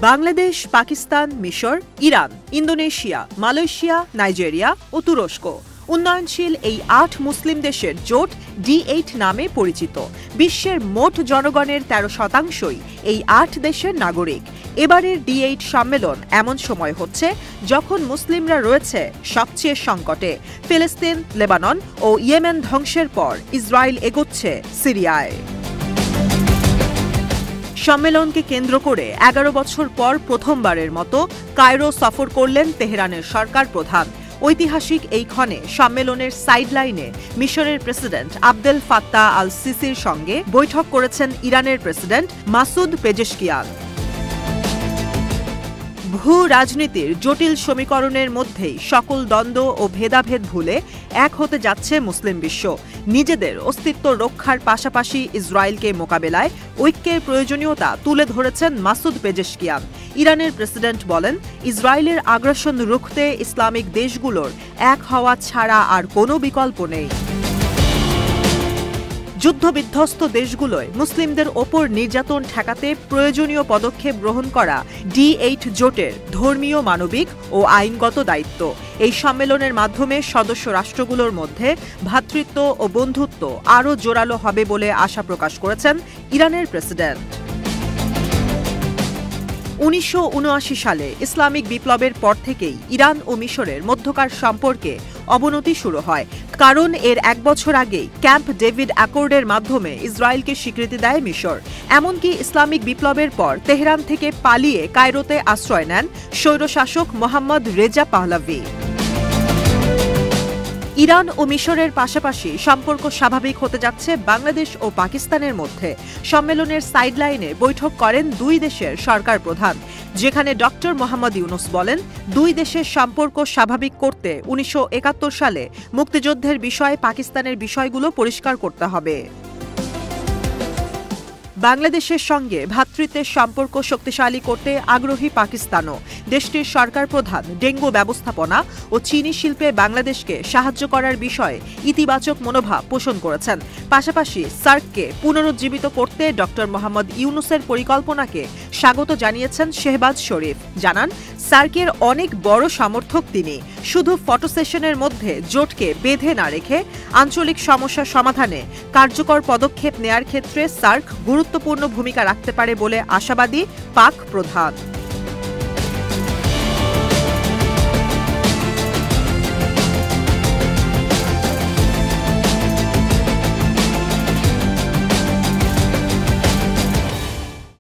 বাংলাদেশ, পাকিস্তান, মিশর, Iran, Indonesia, Malaysia, Nigeria ও তুরস্ক উন্নয়নশীল এই ৮ মুসলিম দেশের জোট D8 নামে পরিচিত। বিশ্বের মোট জনগণের 13% এই ৮ দেশের নাগরিক। এবারের D8 সম্মেলন এমন সময় হচ্ছে যখন মুসলিমরা রয়েছে সবচেয়ে সংকটে। ফিলিস্তিন, লেবানন ও ইয়েমেন ধ্বংসের পর ইসরায়েল এগোচ্ছে সিরিয়ায়। সম্মেলনকে কেন্দ্র করে 11 বছর পর প্রথমবারের মতো কায়রো সফর করলেন তেহরানের সরকার প্রধান। ঐতিহাসিক এই ক্ষণে সম্মেলনের সাইডলাইনে মিশরের প্রেসিডেন্ট আবদেল ফাত্তাহ আল সিসির সঙ্গে বৈঠক করেছেন ইরানের প্রেসিডেন্ট মাসুদ পেজেশকিয়ান। ভূ রাজনীতির জটিল সমীকরণের মধ্যেই সকল দ্বন্দ্ব ও ভেদাভেদ ভুলে এক হতে যাচ্ছে মুসলিম বিশ্ব। নিজেদের অস্তিত্ব রক্ষার পাশাপাশি ইসরায়েলকে মোকাবেলায় ঐক্যের প্রয়োজনীয়তা তুলে ধরেছেন মাসুদ পেজেশকিয়ান। ইরানের প্রেসিডেন্ট বলেন, ইসরায়েলের আগ্রাসন রুখতে ইসলামিক দেশগুলোর এক হওয়া ছাড়া আর কোনো বিকল্প নেই। যুদ্ধবিধ্বস্ত দেশগুলোয় মুসলিমদের ওপর নির্যাতন ঠেকাতে প্রয়োজনীয় পদক্ষেপ গ্রহণ করা D8 জোটের ধর্মীয়, মানবিক ও আইনগত দায়িত্ব। এই সম্মেলনের মাধ্যমে সদস্য রাষ্ট্রগুলোর মধ্যে ভ্রাতৃত্ব ও বন্ধুত্ব আরও জোরালো হবে বলে আশা প্রকাশ করেছেন ইরানের প্রেসিডেন্ট। 1979 সালে ইসলামিক বিপ্লবের পর থেকেই ইরান ও মিশরের মধ্যকার সম্পর্কে অবনতি শুরু হয়, কারণ এর 1 বছর আগেই ক্যাম্প ডেভিড অ্যাকর্ডের মাধ্যমে ইসরায়েলকে স্বীকৃতি দেয় মিশর। এমনকি ইসলামিক বিপ্লবের পর তেহরান থেকে পালিয়ে কায়রোতে আশ্রয় নেন স্বৈরশাসক মোহাম্মদ রেজা পাহলাভি। ইরান ও মিশরের পাশাপাশি সম্পর্ক স্বাভাবিক হতে যাচ্ছে বাংলাদেশ ও পাকিস্তানের মধ্যে। সম্মেলনের সাইডলাইনে বৈঠক করেন দুই দেশের সরকার প্রধান, যেখানে ডক্টর মোহাম্মদ ইউনুস বলেন, দুই দেশের সম্পর্ক স্বাভাবিক করতে 1971 সালে মুক্তিযুদ্ধের বিষয়ে পাকিস্তানের বিষয়গুলো পরিষ্কার করতে হবে। বাংলাদেশের সঙ্গে ভ্রাতৃত্বের সম্পর্ক শক্তিশালী করতে আগ্রহী পাকিস্তানও। দেশটির সরকার প্রধান ডেঙ্গু ব্যবস্থাপনা ও চিনি শিল্পে বাংলাদেশকে সাহায্য করার বিষয়ে ইতিবাচক মনোভাব পোষণ করেছেন। পাশাপাশি সার্ককে পুনরুজ্জীবিত করতে ডক্টর মোহাম্মদ ইউনুসের পরিকল্পনাকে স্বাগত জানিয়েছেন শেহবাজ শরীফ। জানান, সার্কের অনেক বড় সমর্থক তিনি। শুধু ফটো সেশনের মধ্যে জোটকে বেঁধে না রেখে আঞ্চলিক সমস্যা সমাধানে কার্যকর পদক্ষেপ নেয়ার ক্ষেত্রে সার্ক গুরুত্বপূর্ণ ভূমিকা রাখতে পারে বলে আশাবাদী পাক প্রধান।